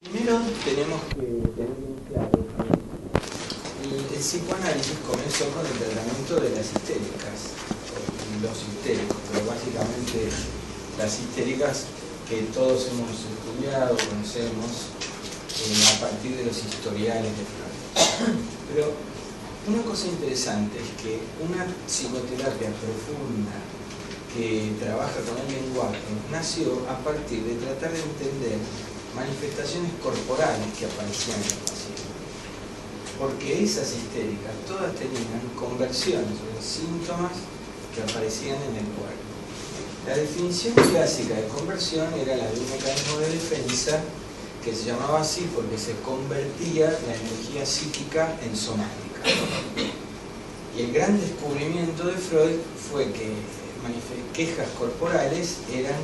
Primero tenemos que tener bien claro que el psicoanálisis comenzó con el tratamiento de las histéricas, los histéricos, pero básicamente las histéricas que todos hemos estudiado, conocemos a partir de los historiales de Freud. Pero una cosa interesante es que una psicoterapia profunda que trabaja con el lenguaje nació a partir de tratar de entender manifestaciones corporales que aparecían en el paciente. Porque esas histéricas todas tenían conversiones, o sea, síntomas que aparecían en el cuerpo. La definición clásica de conversión era la de un mecanismo de defensa que se llamaba así porque se convertía la energía psíquica en somática. Y el gran descubrimiento de Freud fue que quejas corporales eran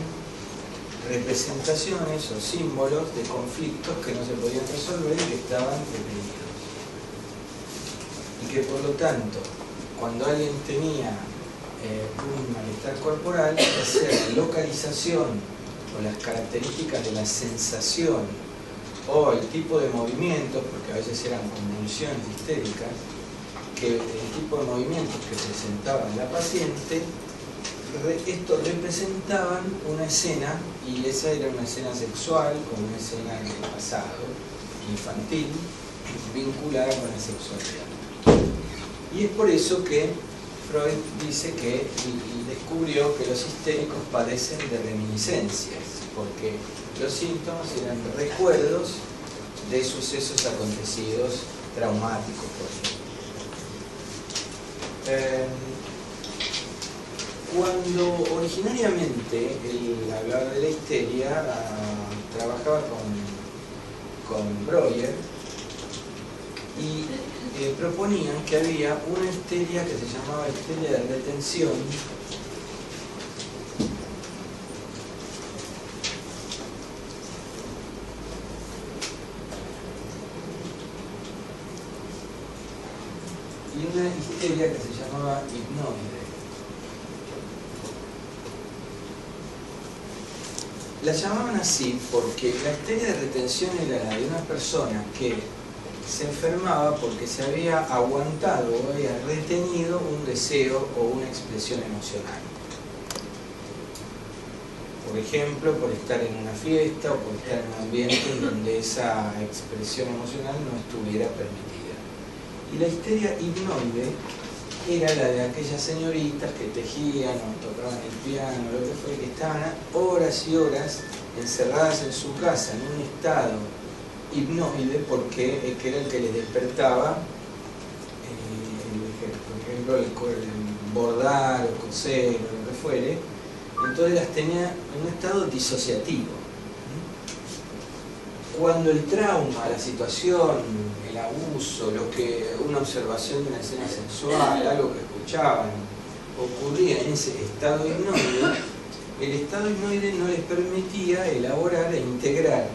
representaciones o símbolos de conflictos que no se podían resolver y que estaban reprimidos. Y que por lo tanto, cuando alguien tenía un malestar corporal, ya sea la localización o las características de la sensación o el tipo de movimientos, porque a veces eran convulsiones histéricas, que el tipo de movimientos que presentaba la paciente, estos representaban una escena, y esa era una escena sexual o una escena del pasado, infantil, vinculada con la sexualidad. Y es por eso que Freud dice que descubrió que los histéricos padecen de reminiscencias, porque los síntomas eran recuerdos de sucesos acontecidos traumáticos, por ejemplo. Cuando originariamente él hablaba de la histeria, trabajaba con Breuer y proponían que había una histeria que se llamaba histeria de retención, y una histeria que se llamaba hipnoide. La llamaban así porque la histeria de retención era la de una persona que se enfermaba porque se había aguantado o había retenido un deseo o una expresión emocional. Por ejemplo, por estar en una fiesta o por estar en un ambiente en donde esa expresión emocional no estuviera permitida. Y la histeria hipnoide era la de aquellas señoritas que tejían o tocaban el piano, lo que fue, que estaban horas y horas encerradas en su casa en un estado hipnoide porque era el que les despertaba, por ejemplo, el bordar o coser o lo que fuere. Entonces las tenía en un estado disociativo. Cuando el trauma, la situación, el abuso, una observación de una escena sexual, algo que escuchaban, ocurría en ese estado hipnoide, el estado hipnoide no les permitía elaborar e integrar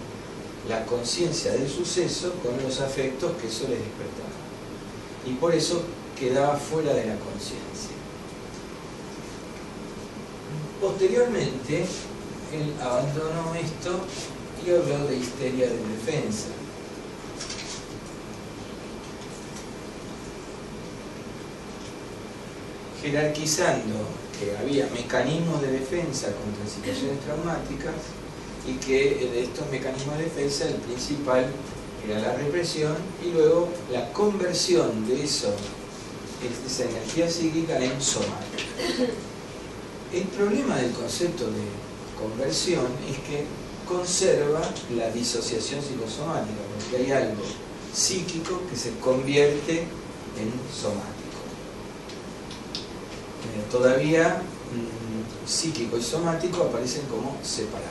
la conciencia del suceso con los afectos que eso les despertaba. Y por eso quedaba fuera de la conciencia. Posteriormente, él abandonó esto y habló de histeria de defensa. Jerarquizando que había mecanismos de defensa contra situaciones traumáticas y que de estos mecanismos de defensa el principal era la represión y luego la conversión de esa energía psíquica en somática. El problema del concepto de conversión es que conserva la disociación psicosomática, porque hay algo psíquico que se convierte en somático. Todavía psíquico y somático aparecen como separados.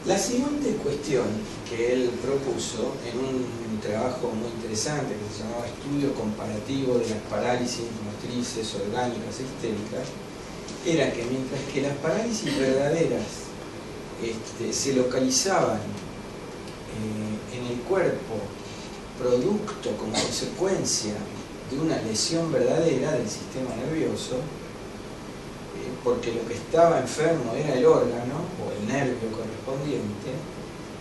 La siguiente cuestión que él propuso en un trabajo muy interesante que se llamaba Estudio Comparativo de las Parálisis Motrices Orgánicas e Histéricas era que mientras que las parálisis verdaderas se localizaban en el cuerpo producto como consecuencia de una lesión verdadera del sistema nervioso, porque lo que estaba enfermo era el órgano o el nervio correspondiente,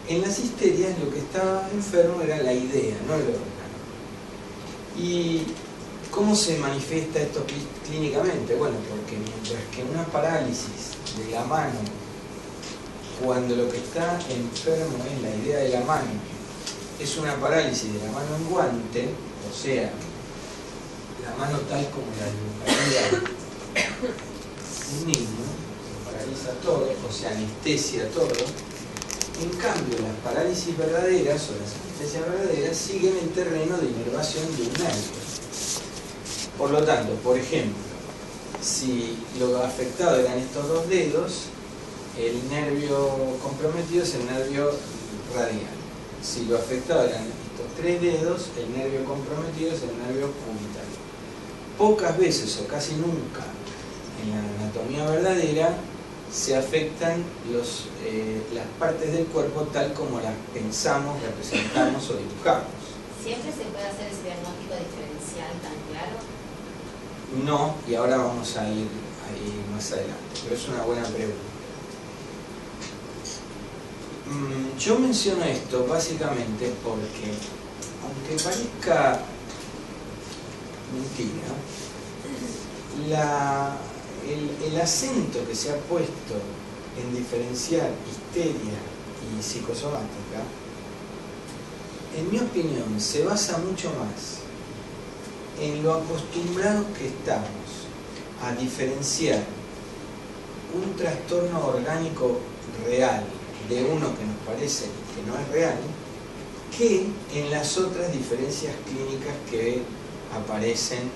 En las histerias lo que estaba enfermo era la idea, no el órgano. ¿Y cómo se manifiesta esto clínicamente? Bueno, porque mientras que una parálisis de la mano, cuando lo que está enfermo es la idea de la mano, es una parálisis de la mano en guante, o sea, la mano tal como la dibujaría un niño, paraliza todo, o sea, anestesia todo. En cambio, las parálisis verdaderas o las anestesias verdaderas siguen el terreno de inervación de un nervio. Por lo tanto, por ejemplo, si lo afectado eran estos dos dedos, el nervio comprometido es el nervio radial. Si lo afectado eran estos tres dedos, el nervio comprometido es el nervio cubital. Pocas veces o casi nunca en la anatomía verdadera se afectan las partes del cuerpo tal como las pensamos, representamos o dibujamos. ¿Siempre se puede hacer ese diagnóstico diferencial tan claro? No, y ahora vamos a ir ahí más adelante, pero es una buena pregunta. Yo menciono esto básicamente porque, aunque parezca mentira, el acento que se ha puesto en diferenciar histeria y psicosomática, en mi opinión, se basa mucho más en lo acostumbrados que estamos a diferenciar un trastorno orgánico real de uno que nos parece que no es real, que en las otras diferencias clínicas que aparecen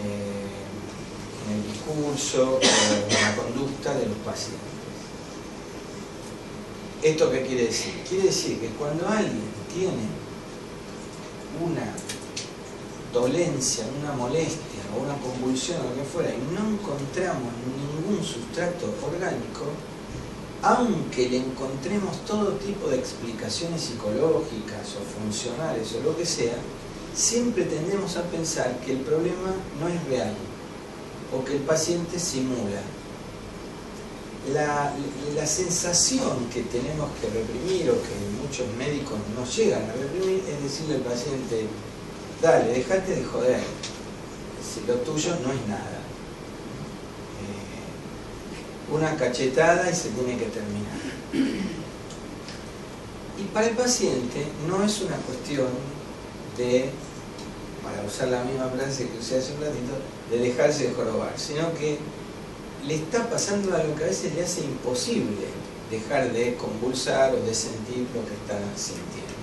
en el discurso o en la conducta de los pacientes. ¿Esto qué quiere decir? Quiere decir que cuando alguien tiene una dolencia, una molestia o una convulsión o lo que fuera y no encontramos ningún sustrato orgánico, aunque le encontremos todo tipo de explicaciones psicológicas o funcionales o lo que sea, siempre tendemos a pensar que el problema no es real o que el paciente simula. La sensación que tenemos que reprimir o que muchos médicos no llegan a reprimir es decirle al paciente: dale, dejate de joder, si lo tuyo no es nada. Una cachetada y se tiene que terminar. Y para el paciente no es una cuestión de, para usar la misma frase que usé hace un ratito, de dejarse de jorobar, sino que le está pasando algo que a veces le hace imposible dejar de convulsar o de sentir lo que está sintiendo.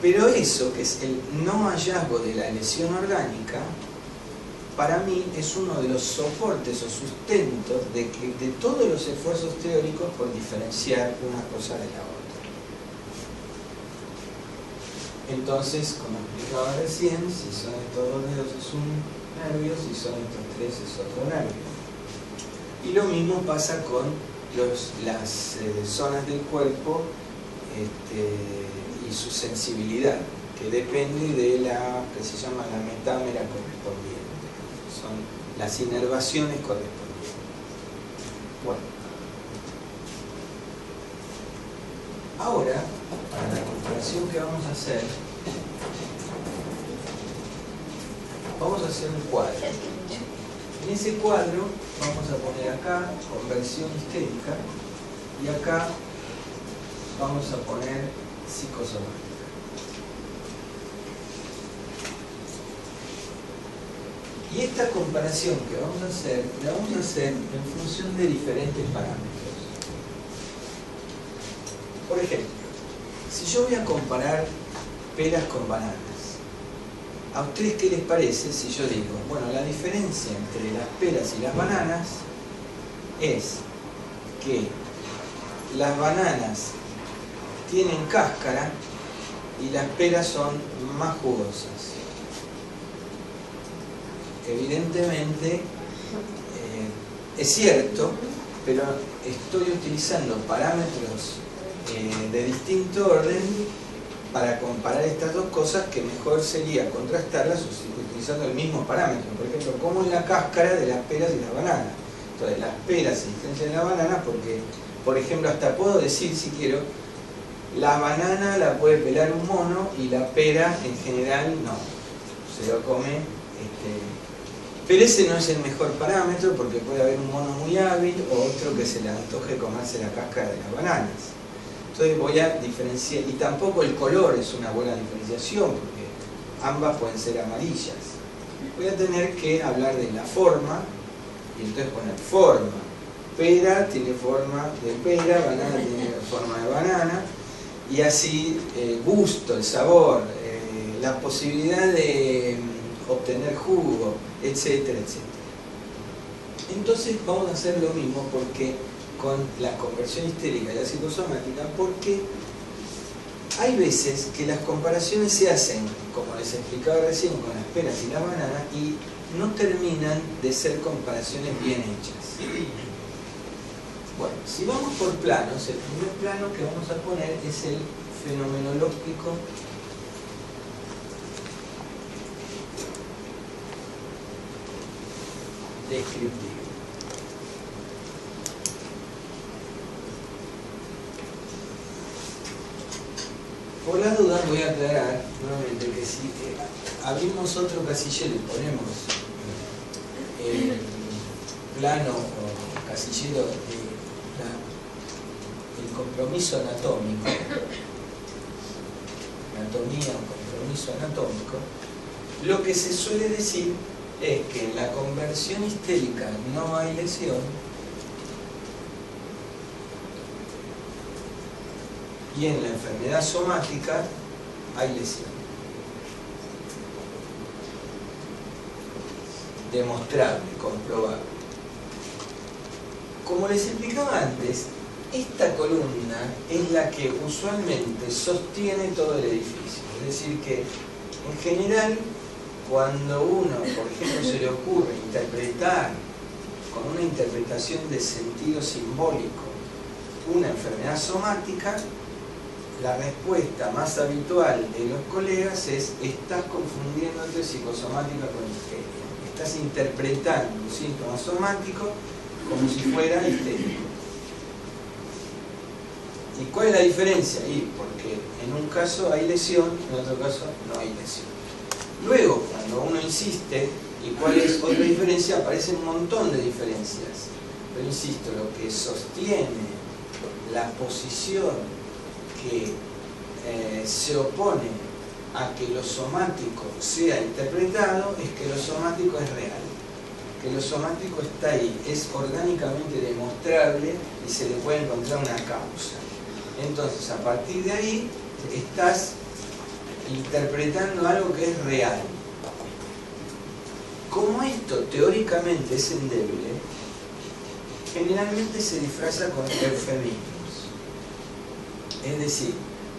Pero eso, que es el no hallazgo de la lesión orgánica, para mí es uno de los soportes o sustentos de todos los esfuerzos teóricos por diferenciar una cosa de la otra. Entonces, como explicaba recién, si son estos dos dedos es un nervio, si son estos tres es otro nervio. Y lo mismo pasa con las zonas del cuerpo y su sensibilidad, que depende de la que se llama la metámera correspondiente. Son las inervaciones correspondientes. Bueno. Ahora, para la comparación que vamos a hacer un cuadro. En ese cuadro vamos a poner acá conversión histérica y acá vamos a poner psicosomática. Y esta comparación que vamos a hacer, la vamos a hacer en función de diferentes parámetros. Por ejemplo, si yo voy a comparar peras con bananas, ¿a ustedes qué les parece si yo digo, bueno, la diferencia entre las peras y las bananas es que las bananas tienen cáscara y las peras son más jugosas? Evidentemente es cierto, pero estoy utilizando parámetros de distinto orden para comparar estas dos cosas, que mejor sería contrastarlas utilizando el mismo parámetro. Por ejemplo, ¿cómo es la cáscara de las peras y las bananas? Entonces, las peras se diferencian de las bananas porque Por ejemplo, hasta puedo decir, si quiero, la banana la puede pelar un mono y la pera en general no, se lo come. Pero ese no es el mejor parámetro porque puede haber un mono muy hábil o otro que se le antoje comerse la cáscara de las bananas. Entonces voy a diferenciar, y tampoco el color es una buena diferenciación porque ambas pueden ser amarillas. Voy a tener que hablar de la forma y entonces poner forma. Pera tiene forma de pera, banana tiene forma de banana, y así gusto, el sabor, la posibilidad de obtener jugo, etcétera, etcétera. Entonces vamos a hacer lo mismo porque con la conversión histérica y la psicosomática, porque hay veces que las comparaciones se hacen, como les explicaba recién, con las peras y la banana y no terminan de ser comparaciones bien hechas. Bueno, si vamos por planos, el primer plano que vamos a poner es el fenomenológico descriptivo. Por las dudas voy a aclarar nuevamente que si abrimos otro casillero y ponemos el plano o casillero del compromiso anatómico, anatomía o compromiso anatómico, lo que se suele decir es que en la conversión histérica no hay lesión y en la enfermedad somática hay lesión. Demostrable, comprobable. Como les explicaba antes, esta columna es la que usualmente sostiene todo el edificio. Es decir que, en general, cuando uno, por ejemplo, se le ocurre interpretar con una interpretación de sentido simbólico una enfermedad somática, la respuesta más habitual de los colegas es: estás confundiéndote psicosomática con histeria. Estás interpretando un síntoma somático como si fuera histérico. ¿Y cuál es la diferencia? Y porque en un caso hay lesión, en otro caso no hay lesión. Luego, cuando uno insiste, ¿y cuál es otra diferencia? Aparecen un montón de diferencias. Pero insisto, lo que sostiene la posición que se opone a que lo somático sea interpretado es que lo somático es real, que lo somático está ahí, es orgánicamente demostrable y se le puede encontrar una causa. Entonces, a partir de ahí, estás interpretando algo que es real. Como esto teóricamente es endeble, generalmente se disfraza con eufemismos. Es decir,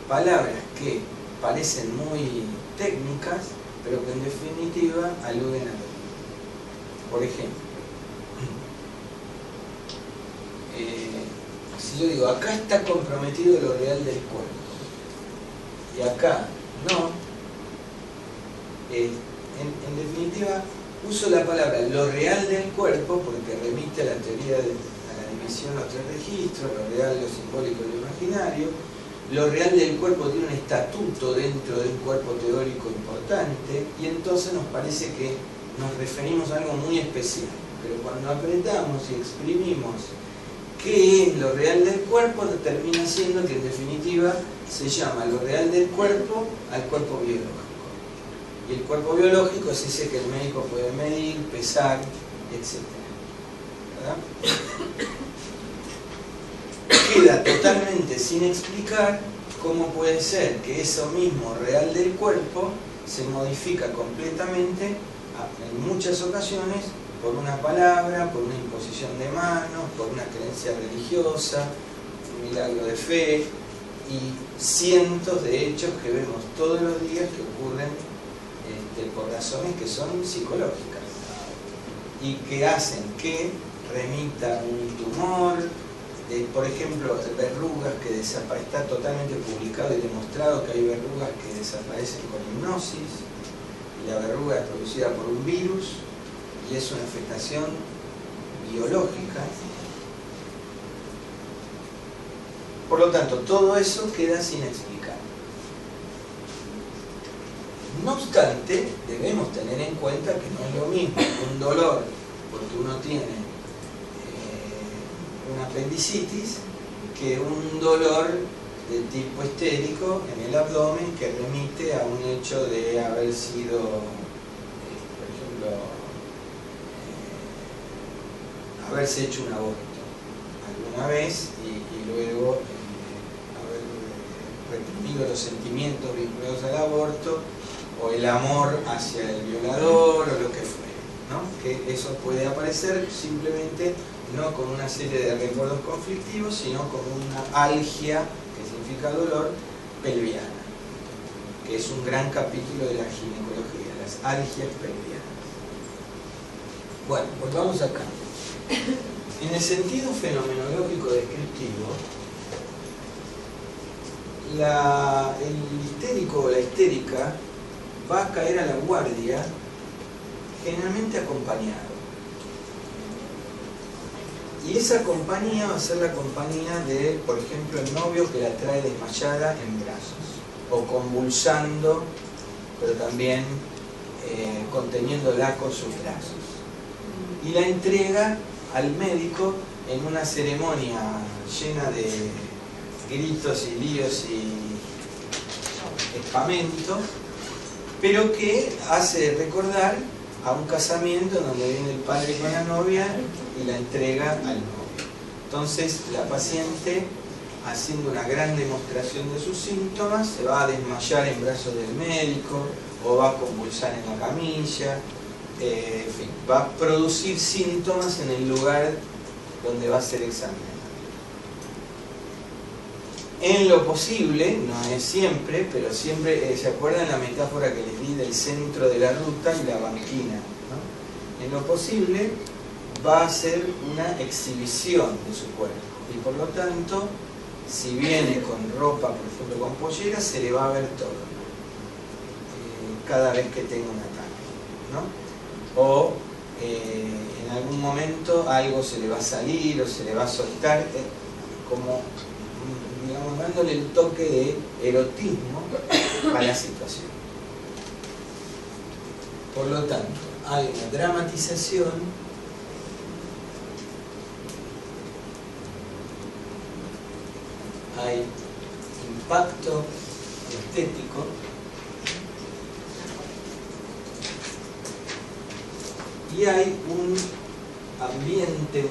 palabras que parecen muy técnicas, pero que en definitiva aluden a lo mismo. Por ejemplo, si yo digo, acá está comprometido lo real del cuerpo, y acá no, en definitiva uso la palabra lo real del cuerpo porque remite a la teoría de la división a los tres registros, lo real, lo simbólico y lo imaginario. Lo real del cuerpo tiene un estatuto dentro de un cuerpo teórico importante y entonces nos parece que nos referimos a algo muy especial. Pero cuando apretamos y exprimimos qué es lo real del cuerpo, termina siendo que en definitiva se llama lo real del cuerpo al cuerpo biológico. Y el cuerpo biológico es ese que el médico puede medir, pesar, etc. ¿Verdad? Queda totalmente sin explicar cómo puede ser que eso mismo real del cuerpo se modifica completamente en muchas ocasiones por una palabra, por una imposición de manos, por una creencia religiosa, un milagro de fe y cientos de hechos que vemos todos los días que ocurren por razones que son psicológicas y que hacen que remita un tumor. Por ejemplo, verrugas que desaparecen, está totalmente publicado y demostrado que hay verrugas que desaparecen con hipnosis, y la verruga es producida por un virus y es una afectación biológica. Por lo tanto, todo eso queda sin explicar. No obstante, debemos tener en cuenta que no es lo mismo un dolor porque uno tiene una apendicitis que un dolor de tipo histérico en el abdomen que remite a un hecho de haber sido, por ejemplo, haberse hecho un aborto alguna vez y luego haber reprimido los sentimientos vinculados al aborto o el amor hacia el violador o lo que fuere, ¿no? Que eso puede aparecer simplemente no con una serie de recuerdos conflictivos, sino con una algia, que significa dolor, pelviana, que es un gran capítulo de la ginecología, las algias pelvianas. Bueno, pues vamos acá. En el sentido fenomenológico descriptivo, el histérico o la histérica va a caer a la guardia generalmente acompañado. Y esa compañía va a ser la compañía de, por ejemplo, el novio que la trae desmayada en brazos, o convulsando, pero también conteniéndola con sus brazos. Y la entrega al médico en una ceremonia llena de gritos y líos y espamento, pero que hace recordar a un casamiento donde viene el padre con la novia y la entrega al novio. Entonces la paciente, haciendo una gran demostración de sus síntomas, se va a desmayar en brazos del médico o va a convulsar en la camilla, en fin, va a producir síntomas en el lugar donde va a ser examinada. En lo posible, no es siempre, pero siempre, ¿se acuerdan la metáfora que les di del centro de la ruta y la banquina, ¿no? En lo posible va a ser una exhibición de su cuerpo y por lo tanto, si viene con ropa, por ejemplo con pollera, se le va a ver todo cada vez que tenga un ataque, ¿no? O en algún momento algo se le va a salir o se le va a soltar, como, digamos, dándole el toque de erotismo a la situación. Por lo tanto, hay una dramatización hay impacto estético y hay un ambiente,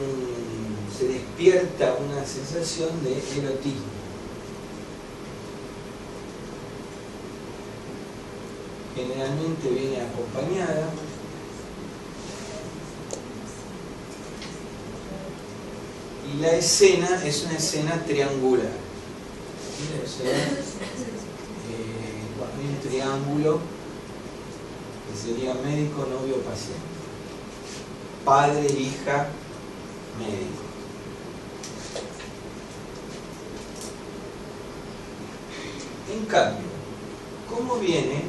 se despierta una sensación de erotismo. Generalmente viene acompañada y la escena es una escena triangular. O sea, hay un triángulo que sería médico, novio, paciente, padre, hija, médico. En cambio, ¿cómo viene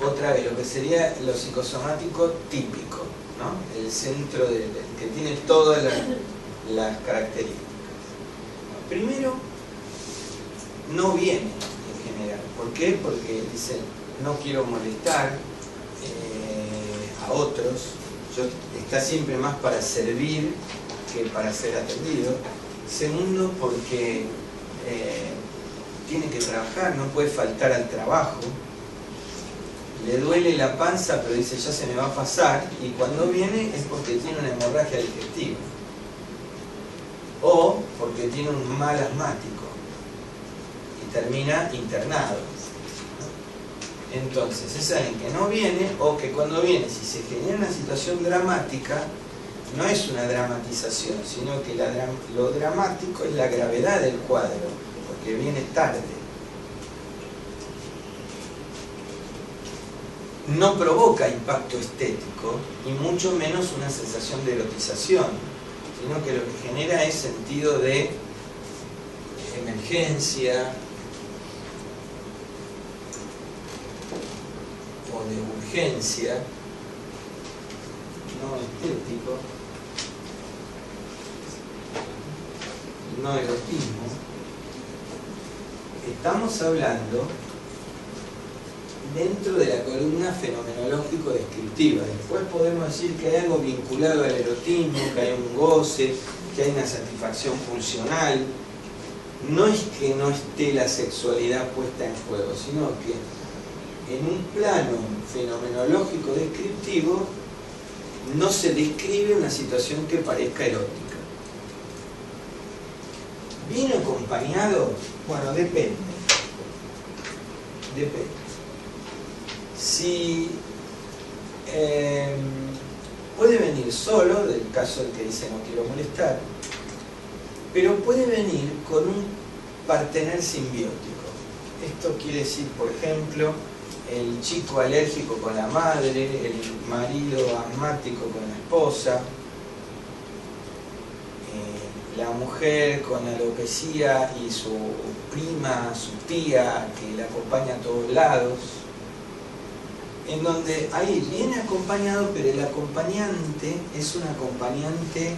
otra vez lo que sería lo psicosomático típico, ¿no? El centro que tiene todas las características? Primero, no viene en general. ¿Por qué? Porque dice, no quiero molestar a otros. Está siempre más para servir que para ser atendido. Segundo, porque tiene que trabajar, no puede faltar al trabajo. Le duele la panza, pero dice, ya se me va a pasar. Y cuando viene es porque tiene una hemorragia digestiva. O porque tiene un mal asmático y termina internado. Entonces es alguien que no viene, o que cuando viene, si se genera una situación dramática, no es una dramatización, sino que lo dramático es la gravedad del cuadro, porque viene tarde. No provoca impacto estético y mucho menos una sensación de erotización, sino que lo que genera es sentido de emergencia o de urgencia, no estético, no erotismo. estamos hablando dentro de la columna fenomenológico-descriptiva. Después podemos decir que hay algo vinculado al erotismo, que hay un goce, que hay una satisfacción pulsional. No es que no esté la sexualidad puesta en juego, sino que en un plano fenomenológico-descriptivo no se describe una situación que parezca erótica. ¿Viene acompañado? Bueno, depende. Depende. Si puede venir solo, del caso del que dice no quiero molestar, pero puede venir con un partener simbiótico. Esto quiere decir, por ejemplo, el chico alérgico con la madre, el marido asmático con la esposa, la mujer con alopecia y su prima, su tía, que la acompaña a todos lados, en donde ahí viene acompañado, pero el acompañante es un acompañante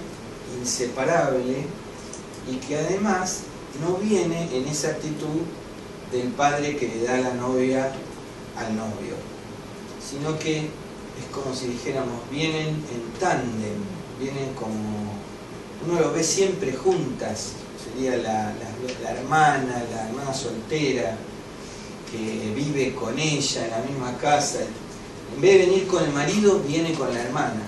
inseparable y que además no viene en esa actitud del padre que le da a la novia al novio, sino que es como si dijéramos, vienen en tándem, vienen como, uno lo ve siempre juntas, sería la hermana soltera, que vive con ella en la misma casa. En vez de venir con el marido, viene con la hermana.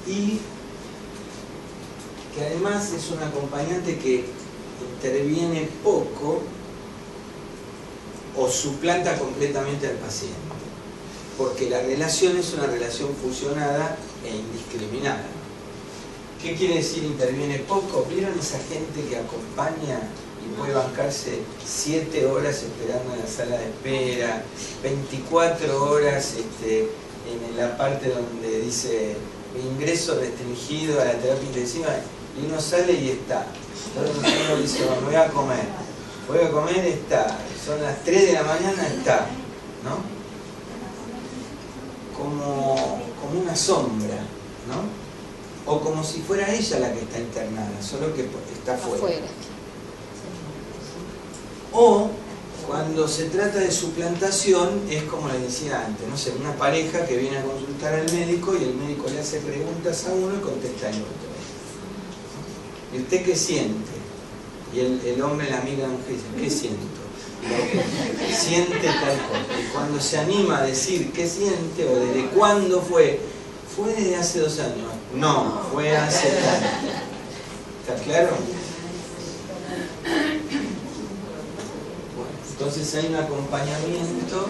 Y que además es un acompañante que interviene poco o suplanta completamente al paciente, porque la relación es una relación fusionada e indiscriminada. ¿Qué quiere decir interviene poco? ¿Vieron esa gente que acompaña y puede bancarse 7 horas esperando en la sala de espera, 24 horas en la parte donde dice ingreso restringido a la terapia intensiva, y uno sale y está? Entonces uno dice, bueno, voy a comer, está, son las 3 de la mañana, está, ¿no? Como una sombra, ¿no? O como si fuera ella la que está internada, solo que está afuera. O cuando se trata de suplantación, es como le decía antes, no sé, una pareja que viene a consultar al médico y el médico le hace preguntas a uno y contesta al otro. ¿Y usted qué siente? Y el hombre la mira a la mujer y dice, ¿qué siento? Y siente tal cosa. Y cuando se anima a decir qué siente o desde cuándo fue desde hace 2 años. No, fue hace tanto. ¿Está claro? Bueno, entonces hay un acompañamiento.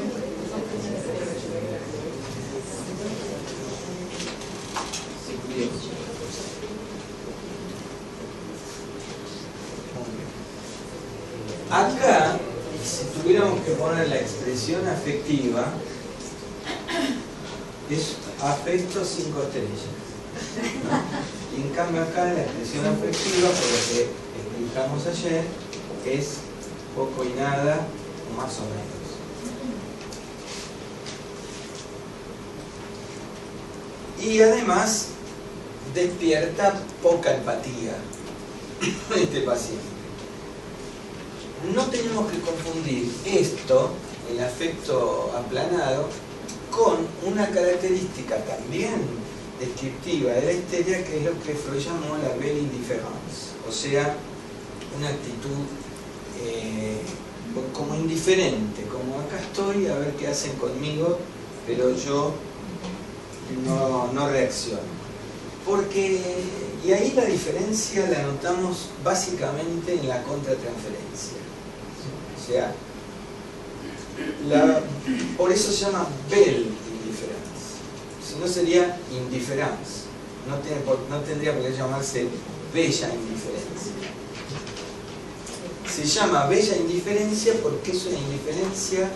Acá, si tuviéramos que poner la expresión afectiva, es afecto 5 estrellas, ¿no? Y en cambio acá la expresión afectiva, por lo que explicamos ayer, es poco y nada, o más o menos. Y además despierta poca empatía este paciente. No tenemos que confundir esto, el afecto aplanado, con una característica también descriptiva de la histeria, que es lo que Freud llamó la belle indifférence, o sea, una actitud como indiferente, como acá estoy a ver qué hacen conmigo, pero yo no reacciono. Porque, y ahí la diferencia la notamos básicamente en la contratransferencia. O sea, por eso se llama belle indifférence. Si no sería indiference. No tendría por qué llamarse bella indiferencia. Se llama bella indiferencia porque es una indiferencia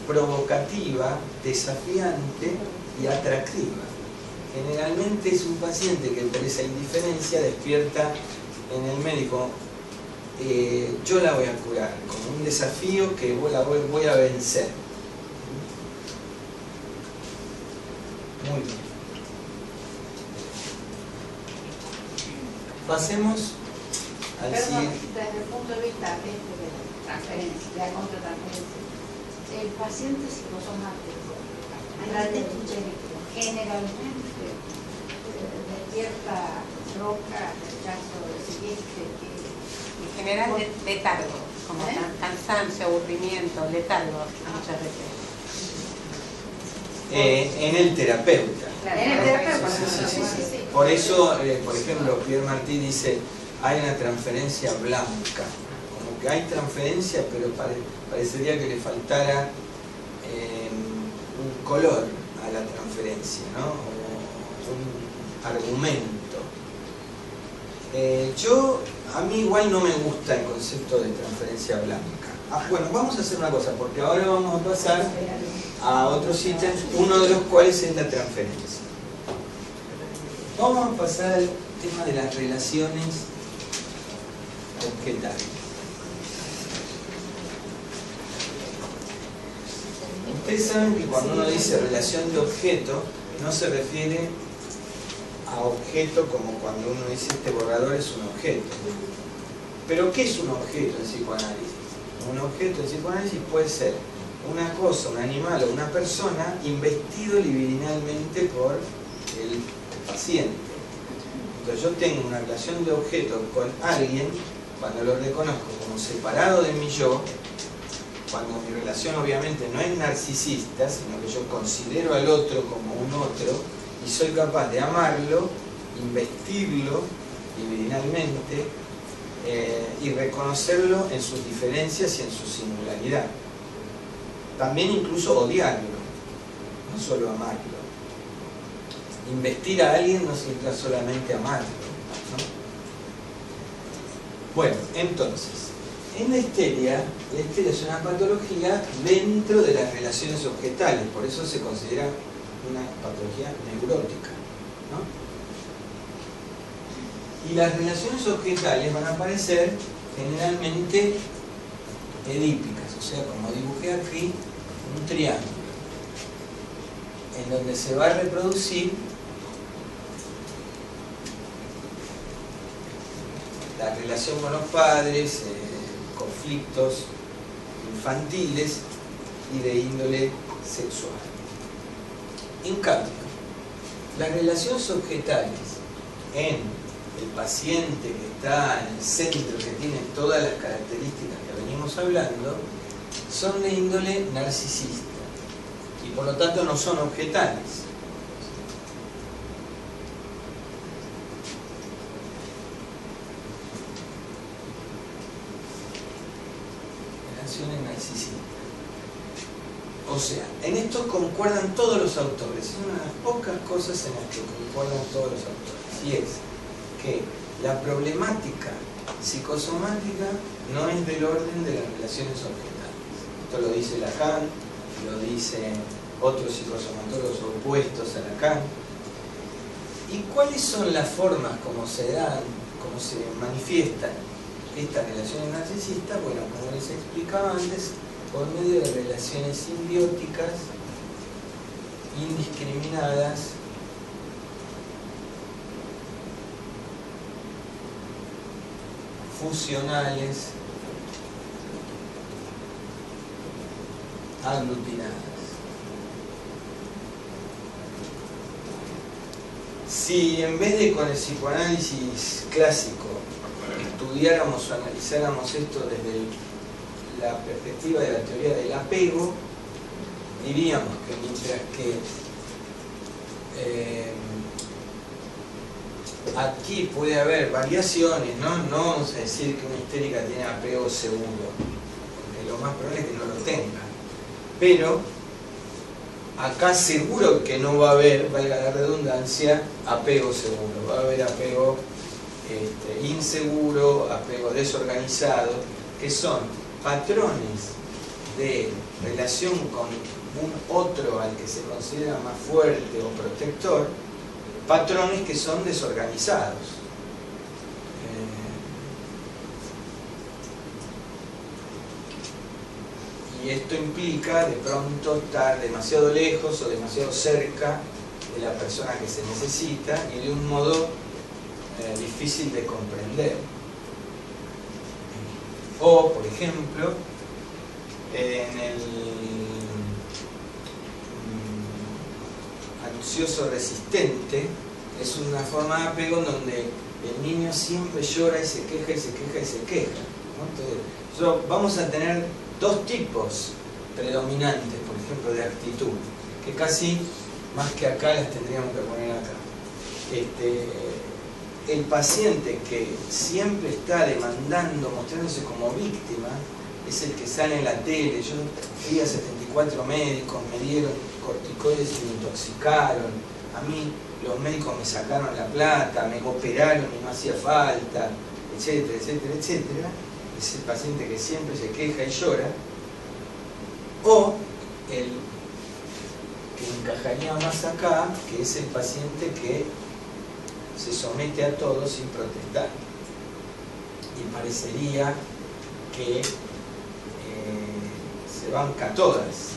provocativa, desafiante y atractiva. Generalmente es un paciente que por esa indiferencia despierta en el médico, yo la voy a curar, como un desafío que voy a vencer. Muy bien. Pasemos al Pero CIE. desde el punto de vista de la transferencia, de la contratransferencia, el paciente psicosomático, generalmente despierta roca, rechazo, siguiente, En general, letargo, como cansancio, aburrimiento, letargo, muchas veces. En el terapeuta. En el terapeuta. Sí. Por eso, por ejemplo, Pierre Martí dice, hay una transferencia blanca. Como que hay transferencia, pero parecería que le faltara un color a la transferencia, ¿no? O un argumento. A mí igual no me gusta el concepto de transferencia blanca. Bueno, vamos a hacer una cosa, porque ahora vamos a pasar a otros ítems, uno de los cuales es la transferencia. Vamos a pasar al tema de las relaciones objetales. Ustedes saben que cuando uno dice relación de objeto, no se refiere a objeto como cuando uno dice este borrador es un objeto. Pero ¿qué es un objeto en psicoanálisis? Un objeto en psicoanálisis puede ser una cosa, un animal o una persona investido libidinalmente por el paciente. Entonces yo tengo una relación de objeto con alguien cuando lo reconozco como separado de mi yo, cuando mi relación obviamente no es narcisista, sino que yo considero al otro como un otro y soy capaz de amarlo, investirlo libidinalmente y reconocerlo en sus diferencias y en su singularidad. También incluso odiarlo, no solo amarlo. Investir a alguien no significa solamente amarlo, ¿no? Bueno, entonces, en la histeria es una patología dentro de las relaciones objetales, por eso se considera una patología neurótica, ¿no? Y las relaciones objetales van a aparecer generalmente edípicas, o sea, como dibujé aquí, un triángulo, en donde se va a reproducir la relación con los padres, conflictos infantiles y de índole sexual. En cambio, las relaciones objetales en el paciente que está en el centro, que tiene todas las características que venimos hablando, son de índole narcisista y por lo tanto no son objetales. Relaciones narcisistas. O sea, en esto concuerdan todos los autores. Es una de las pocas cosas en las que concuerdan todos los autores. Y es que la problemática psicosomática no es del orden de las relaciones objetales. Esto lo dice Lacan, lo dicen otros psicosomatólogos opuestos a Lacan. ¿Y cuáles son las formas como se dan, como se manifiestan estas relaciones narcisistas? Bueno, como les explicaba antes, por medio de relaciones simbióticas, indiscriminadas, fusionales, aglutinadas. Si en vez de con el psicoanálisis clásico estudiáramos o analizáramos esto desde la perspectiva de la teoría del apego, diríamos que mientras que aquí puede haber variaciones, ¿no? No vamos a decir que una histérica tiene apego seguro, porque lo más probable es que no lo tenga. Pero acá seguro que no va a haber, valga la redundancia, apego seguro. Va a haber apego inseguro, apego desorganizado, que son patrones de relación con un otro al que se considera más fuerte o protector, patrones que son desorganizados. Y esto implica de pronto estar demasiado lejos o demasiado cerca de la persona que se necesita y de un modo difícil de comprender. O, por ejemplo, en el ansioso resistente, es una forma de apego en donde el niño siempre llora y se queja y se queja y se queja, ¿no? Entonces, vamos a tener dos tipos predominantes, por ejemplo, de actitud, que casi más que acá las tendríamos que poner acá. El paciente que siempre está demandando, mostrándose como víctima, es el que sale en la tele. Yo fui a 74 médicos, me dieron corticoides y me intoxicaron. A mí los médicos me sacaron la plata, me operaron y no hacía falta, etcétera, etcétera, etcétera. Es el paciente que siempre se queja y llora. O el que encajaría más acá, que es el paciente que se somete a todo sin protestar. Y parecería que se banca todas.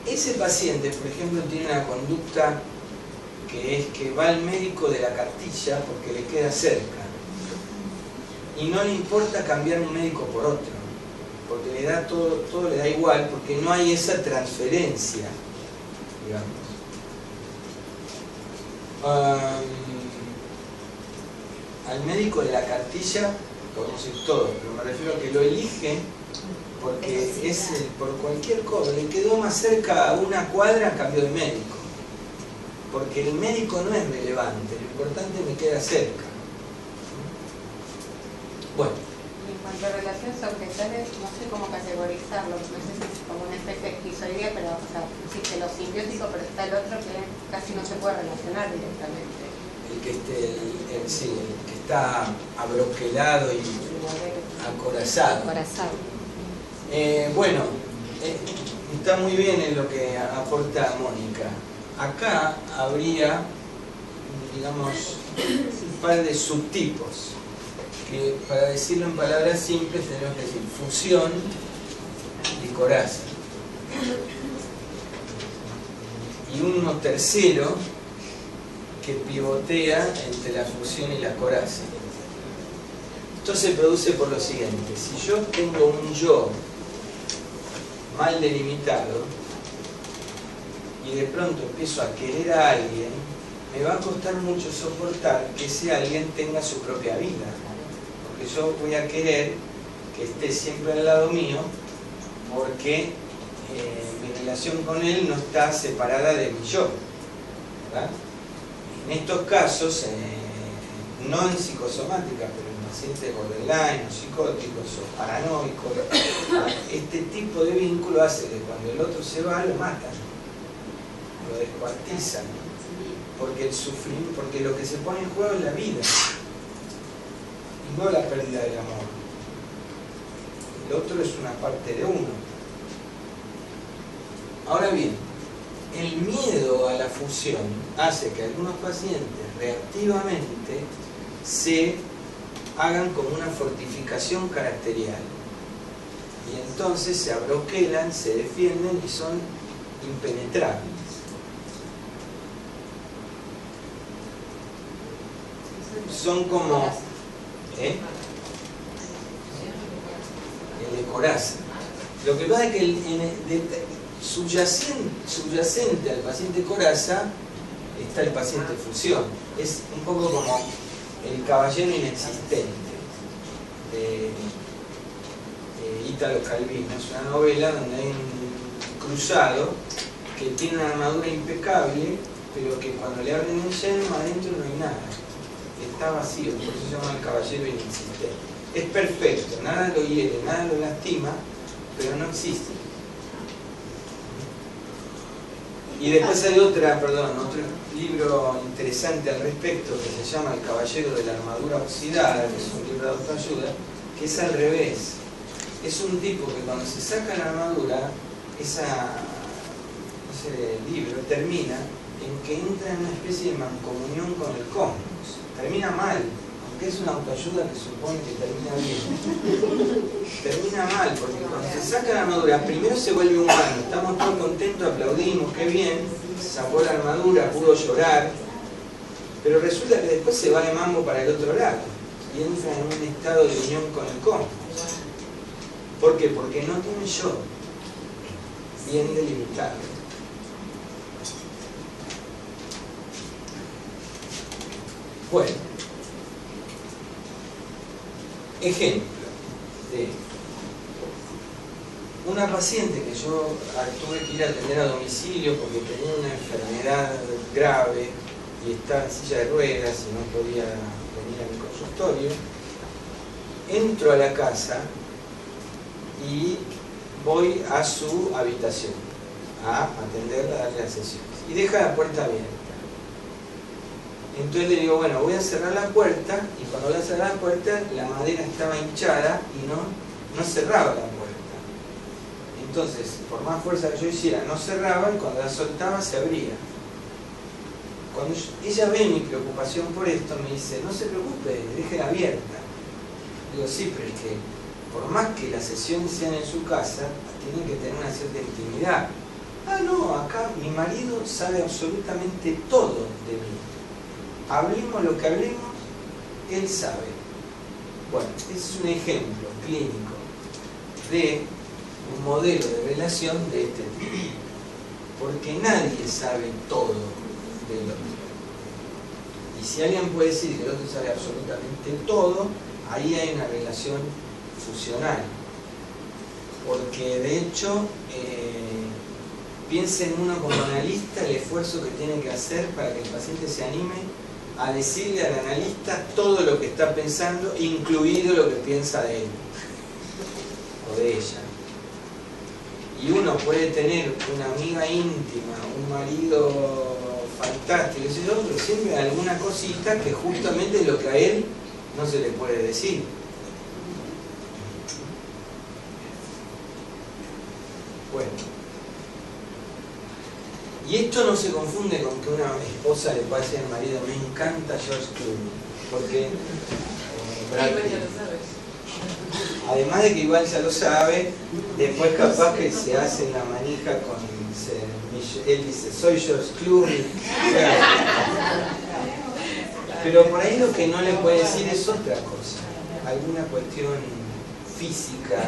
Ese paciente, por ejemplo, tiene una conducta que es que va al médico de la cartilla porque le queda cerca. Y no le importa cambiar un médico por otro, porque le da todo le da igual, porque no hay esa transferencia, digamos. Al médico de la cartilla podemos ir todos, pero me refiero a que lo elige porque por cualquier cosa, le quedó más cerca a una cuadra, cambió de médico, porque el médico no es relevante, lo importante es que me queda cerca. Bueno. En cuanto a relaciones objetales, no sé cómo categorizarlo, no sé si es como una especie de esquizoidea, pero o sea, existe lo simbiótico, pero está el otro que casi no se puede relacionar directamente. El que está abroquelado y acorazado. Bueno, está muy bien en lo que aporta Mónica. Acá habría, digamos, un par de subtipos, que para decirlo en palabras simples tenemos que decir fusión y coraza. Y uno tercero que pivotea entre la fusión y la coraza. Esto se produce por lo siguiente: si yo tengo un yo mal delimitado y de pronto empiezo a querer a alguien, me va a costar mucho soportar que ese alguien tenga su propia vida, porque yo voy a querer que esté siempre al lado mío, porque mi relación con él no está separada de mi yo, ¿verdad? En estos casos, no en psicosomática, pero en pacientes borderline, o psicóticos, o paranoicos, este tipo de vínculo hace que cuando el otro se va, lo matan, lo descuartizan, porque lo que se pone en juego es la vida, y no la pérdida del amor. El otro es una parte de uno. Ahora bien, el miedo a la fusión hace que algunos pacientes reactivamente se hagan como una fortificación caracterial. Y entonces se abroquelan, se defienden y son impenetrables. Son como el de coraza. Lo que pasa es que subyacente al paciente coraza está el paciente fusión. Es un poco como El caballero inexistente de Italo Calvino. Es una novela donde hay un cruzado que tiene una armadura impecable, pero que cuando le abren el yelmo adentro no hay nada, está vacío, por eso se llama El caballero inexistente. Es perfecto, nada lo hiere, nada lo lastima, pero no existe. Y después hay otro libro interesante al respecto que se llama El caballero de la armadura oxidada, que es un libro de autoayuda, que es al revés. Es un tipo que cuando se saca la armadura, ese libro termina en que entra en una especie de mancomunión con el cosmos. Termina mal, aunque es una autoayuda que supone que termina bien. Termina mal, porque cuando se saca la armadura, primero se vuelve humano, estamos todos contentos, aplaudimos, qué bien, sacó la armadura, pudo llorar, pero resulta que después se va de mambo para el otro lado. y entra en un estado de unión con el cónyuge. ¿Por qué? Porque no tiene yo bien delimitado. Bueno, ejemplo de una paciente que yo tuve que ir a atender a domicilio porque tenía una enfermedad grave y estaba en silla de ruedas y no podía venir a mi consultorio. Entro a la casa y voy a su habitación a atenderla, a darle las sesiones. Y deja la puerta abierta. Entonces le digo, bueno, voy a cerrar la puerta, y cuando voy a cerrar la puerta, la madera estaba hinchada y no cerraba la puerta. Entonces, por más fuerza que yo hiciera, no cerraba, y cuando la soltaba se abría. Cuando ella ve mi preocupación por esto, me dice, no se preocupe, déjela abierta. Digo, sí, pero es que por más que las sesiones sean en su casa, tienen que tener una cierta intimidad. Ah, no, acá mi marido sabe absolutamente todo de mí. Hablemos lo que hablemos, él sabe. Bueno, ese es un ejemplo clínico de un modelo de relación de este tipo. Porque nadie sabe todo del otro. Y si alguien puede decir que el otro sabe absolutamente todo, ahí hay una relación fusional. Porque de hecho, piensa en uno como analista el esfuerzo que tiene que hacer para que el paciente se anime a decirle al analista todo lo que está pensando, incluido lo que piensa de él o de ella. Y uno puede tener una amiga íntima, un marido fantástico, pero siempre hay alguna cosita que justamente es lo que a él no se le puede decir. Bueno. Y esto no se confunde con que una esposa le pase al marido, me encanta George Clooney, porque además de que igual ya lo sabe, después capaz que se hace la manija con él dice, soy George Clooney. Pero por ahí lo que no le puede decir es otra cosa, alguna cuestión física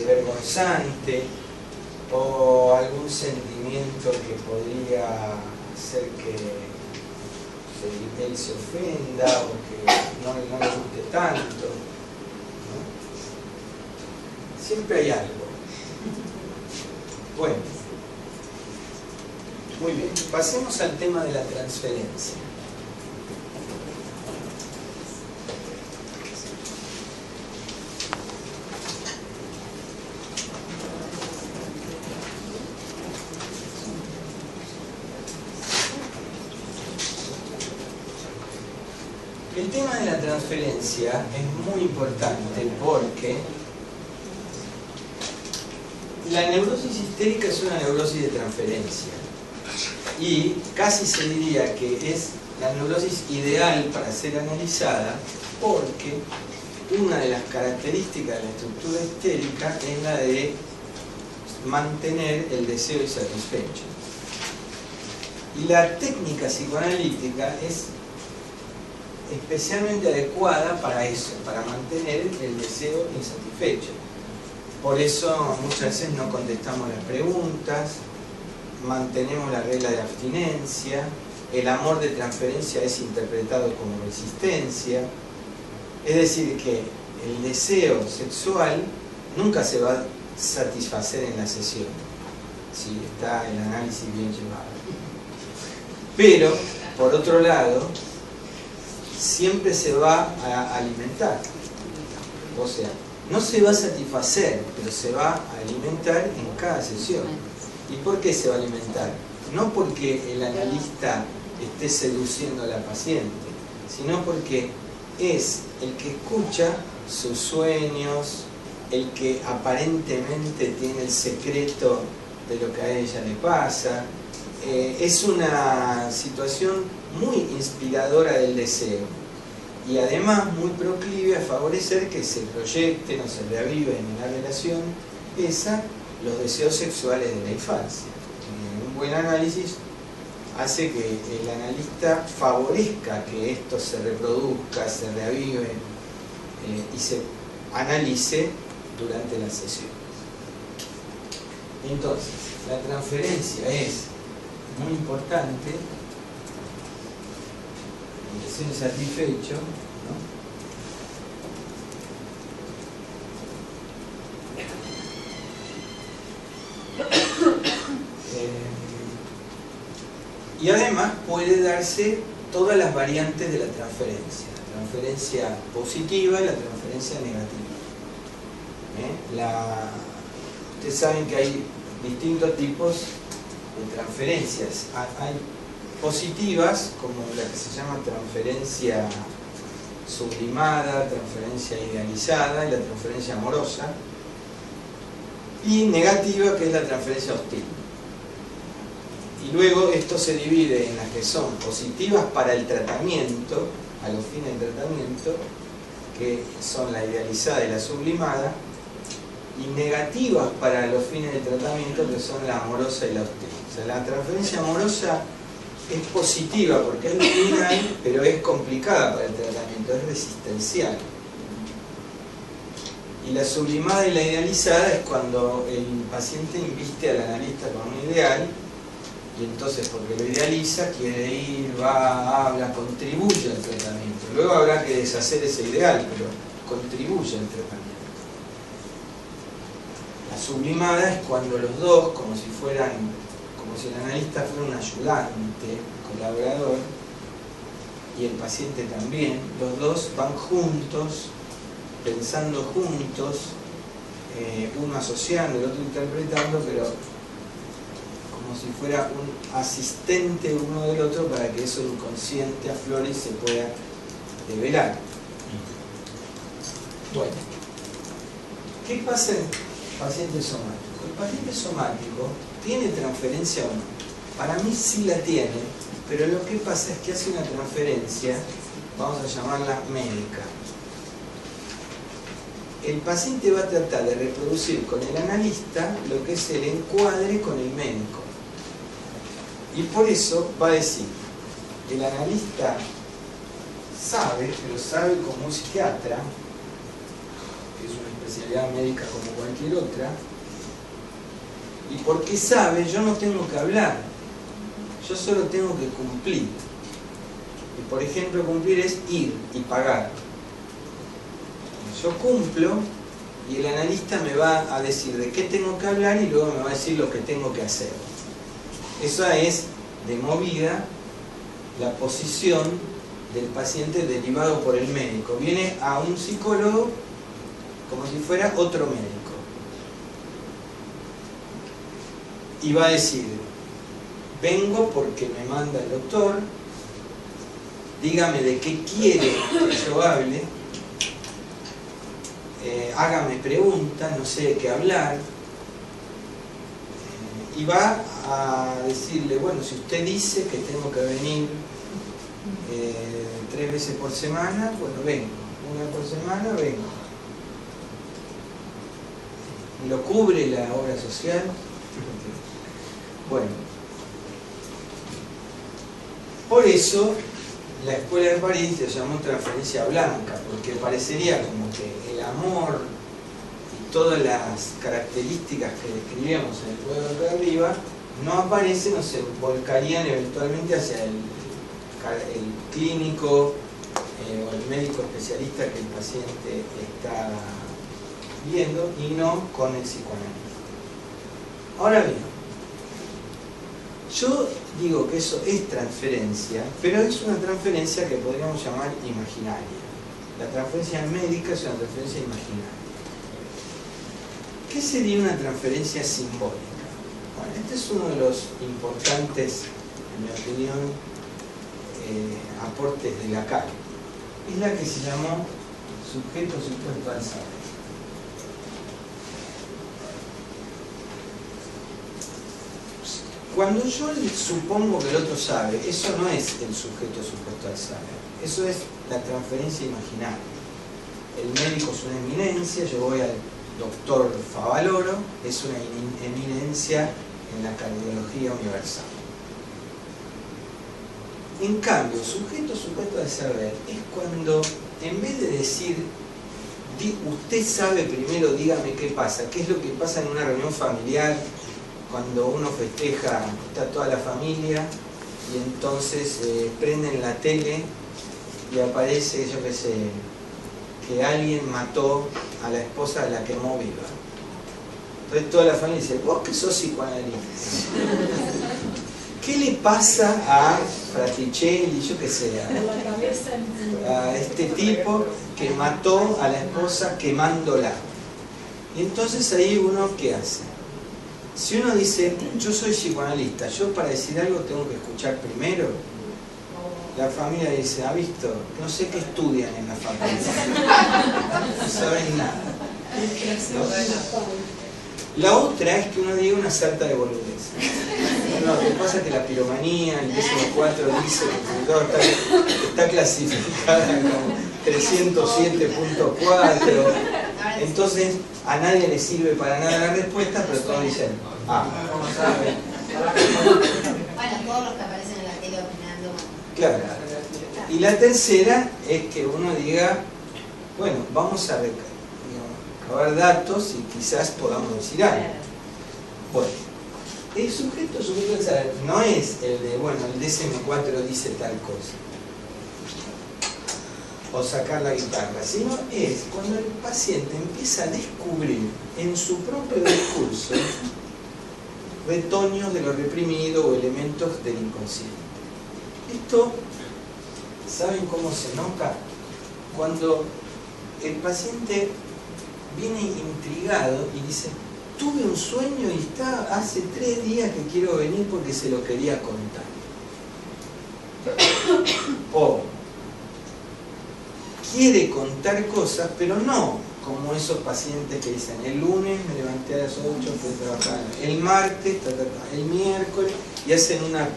vergonzante, o algún sentimiento que podría hacer que él se ofenda o que no le guste tanto, ¿no? Siempre hay algo. Bueno, muy bien, pasemos al tema de la transferencia. El tema de la transferencia es muy importante porque la neurosis histérica es una neurosis de transferencia y casi se diría que es la neurosis ideal para ser analizada porque una de las características de la estructura histérica es la de mantener el deseo insatisfecho. Y la técnica psicoanalítica es especialmente adecuada para eso, para mantener el deseo insatisfecho. Por eso muchas veces no contestamos las preguntas, mantenemos la regla de abstinencia, el amor de transferencia es interpretado como resistencia, es decir que el deseo sexual nunca se va a satisfacer en la sesión, si está el análisis bien llevado. Pero, por otro lado, siempre se va a alimentar. O sea, no se va a satisfacer, pero se va a alimentar en cada sesión. ¿Y por qué se va a alimentar? No porque el analista esté seduciendo a la paciente, sino porque es el que escucha sus sueños, el que aparentemente tiene el secreto de lo que a ella le pasa. Es una situación muy inspiradora del deseo y además muy proclive a favorecer que se proyecten o se reaviven en la relación los deseos sexuales de la infancia. Un buen análisis hace que el analista favorezca que esto se reproduzca, se reavive y se analice durante la sesión. Entonces, la transferencia es muy importante, el deseo satisfecho, ¿no? Y además puede darse todas las variantes de la transferencia positiva y la transferencia negativa. Ustedes saben que hay distintos tipos de transferencias. Hay positivas, como la que se llama transferencia sublimada, transferencia idealizada y la transferencia amorosa, y negativa, que es la transferencia hostil. Y luego esto se divide en las que son positivas para el tratamiento, a los fines del tratamiento, que son la idealizada y la sublimada, y negativas para los fines del tratamiento, que son la amorosa y la hostil. O sea, la transferencia amorosa es positiva porque es lineal, pero es complicada para el tratamiento, es resistencial. Y la sublimada y la idealizada es cuando el paciente inviste al analista con un ideal, y entonces, porque lo idealiza, quiere ir, va, habla, contribuye al tratamiento. Luego habrá que deshacer ese ideal, pero contribuye al tratamiento. La sublimada es cuando los dos, como si el analista fuera un ayudante, colaborador, y el paciente también, los dos van juntos, pensando juntos, uno asociando, el otro interpretando, pero como si fuera un asistente uno del otro para que eso inconsciente aflore y se pueda develar. Bueno, ¿qué pasa en el paciente somático? El paciente somático tiene transferencia o no. Para mí sí la tiene, pero lo que pasa es que hace una transferencia, vamos a llamarla médica. El paciente va a tratar de reproducir con el analista lo que es el encuadre con el médico. Y por eso va a decir, el analista sabe, pero sabe como un psiquiatra, que es una especialidad médica como cualquier otra, y porque sabe, yo no tengo que hablar, yo solo tengo que cumplir. Y por ejemplo, cumplir es ir y pagar. Yo cumplo y el analista me va a decir de qué tengo que hablar y luego me va a decir lo que tengo que hacer. Esa es, de movida, la posición del paciente derivado por el médico. Viene a un psicólogo como si fuera otro médico. Y va a decir, vengo porque me manda el doctor, dígame de qué quiere que yo hable, hágame preguntas, no sé de qué hablar, y va a decirle, bueno, si usted dice que tengo que venir 3 veces por semana, bueno, vengo, 1 por semana, vengo. ¿Lo cubre la obra social? Bueno, por eso la escuela de París se llamó transferencia blanca, porque parecería como que el amor y todas las características que describíamos en el cuadro de arriba no aparecen o se volcarían eventualmente hacia el clínico o el médico especialista que el paciente está viendo y no con el psicoanalista. Ahora bien, yo digo que eso es transferencia, pero es una transferencia que podríamos llamar imaginaria. La transferencia médica es una transferencia imaginaria. ¿Qué sería una transferencia simbólica? Bueno, este es uno de los importantes, en mi opinión, aportes de Lacan. Es la que se llamó sujeto supuesto al saber. Cuando yo supongo que el otro sabe, eso no es el sujeto supuesto al saber, eso es la transferencia imaginaria. El médico es una eminencia, yo voy al doctor Favaloro, es una eminencia en la cardiología universal. En cambio, sujeto del saber es cuando, en vez de decir, usted sabe primero, dígame qué pasa, qué es lo que pasa en una reunión familiar, cuando uno festeja, está toda la familia, y entonces prenden la tele y aparece, yo qué sé, que alguien mató a la esposa, la quemó viva. Entonces toda la familia dice, vos que sos psicoanalista, ¿qué le pasa a Fraticelli, yo qué sé, a este tipo que mató a la esposa quemándola? Y entonces ahí uno, ¿qué hace? Si uno dice, yo soy psicoanalista, yo para decir algo tengo que escuchar primero, la familia dice, ¿ha visto? No sé qué estudian en la facultad, no saben nada. ¿No? La otra es que uno diga una sarta de boludez. No, lo que pasa es que la piromanía, el DSM-4 dice que todo está clasificada como 307.4. Entonces a nadie le sirve para nada la respuesta, pero todos dicen, ¿cómo saben? Bueno, todos los que aparecen en la tele opinando. Claro. Y la tercera es que uno diga, bueno, vamos a recabar datos y quizás podamos decir algo. Bueno, el sujeto del saber no es el de, bueno, el DSM-4 dice tal cosa, o sacar la guitarra, sino es cuando el paciente empieza a descubrir en su propio discurso retoños de lo reprimido o elementos del inconsciente. Esto, ¿saben cómo se nota? Cuando el paciente viene intrigado y dice, tuve un sueño y hace 3 días que quiero venir porque se lo quería contar. O quiere contar cosas, pero no como esos pacientes que dicen, el lunes me levanté a las 8, fui a trabajar, el martes, el miércoles, y hacen una,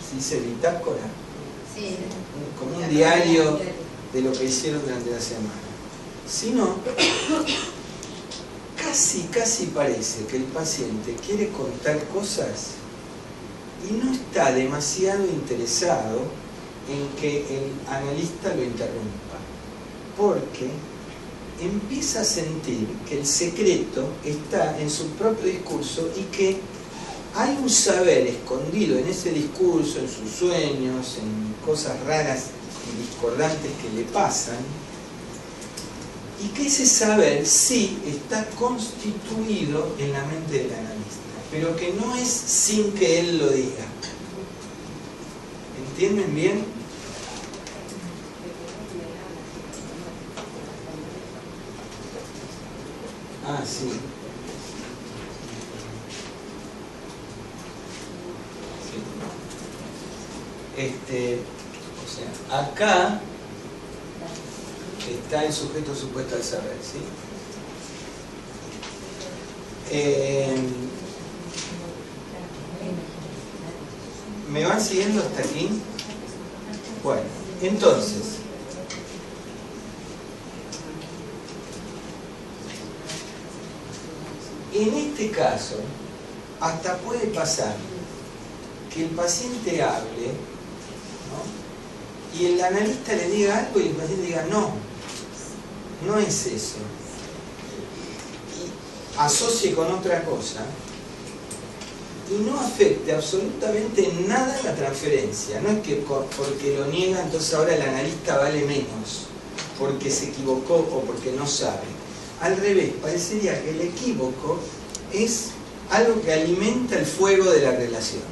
¿se dice bitácora? Sí. Como un diario de lo que hicieron durante la semana. Sino, casi parece que el paciente quiere contar cosas y no está demasiado interesado en que el analista lo interrumpa, porque empieza a sentir que el secreto está en su propio discurso y que hay un saber escondido en ese discurso, en sus sueños, en cosas raras y discordantes que le pasan, y que ese saber sí está constituido en la mente del analista, pero que no es sin que él lo diga. ¿Entienden bien? Ah, sí. O sea, acá está el sujeto supuesto al saber, ¿sí? ¿Me van siguiendo hasta aquí? Bueno, entonces, en este caso, hasta puede pasar que el paciente hable, ¿no? Y el analista le diga algo y el paciente diga, no, no es eso. Y asocie con otra cosa y no afecte absolutamente nada la transferencia. No es que porque lo niega, entonces ahora el analista vale menos, porque se equivocó o porque no sabe. Al revés, parecería que el equívoco es algo que alimenta el fuego de la relación.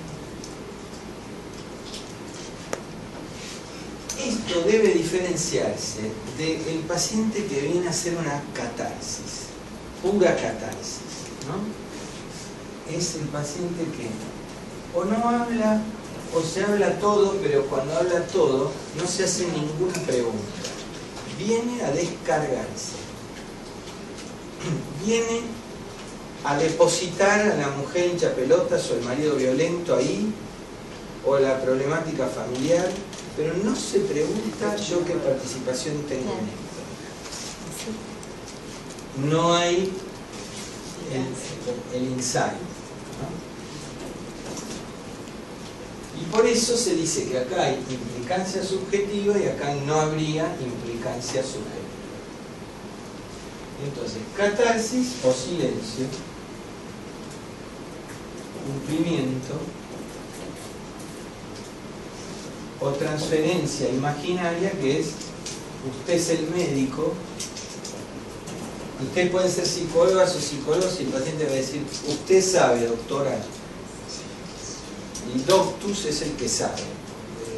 Esto debe diferenciarse del paciente que viene a hacer una catarsis, pura catarsis, ¿no? Es el paciente que o no habla o se habla todo, pero cuando habla todo no se hace ninguna pregunta. Viene a descargarse. Viene a depositar a la mujer hincha pelotas o el marido violento ahí, o la problemática familiar, pero no se pregunta yo qué participación tengo en esto. No hay el insight, ¿no? Y por eso se dice que acá hay implicancia subjetiva y acá no habría implicancia subjetiva. Entonces, catarsis o silencio, cumplimiento o transferencia imaginaria, que es usted es el médico, usted puede ser psicóloga o psicólogo y el paciente va a decir, usted sabe, doctora. Y doctus es el que sabe.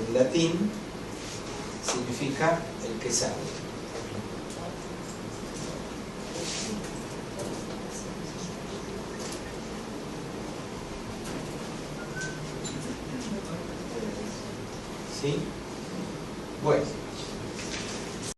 En latín significa el que sabe. ¿Sí? Bueno.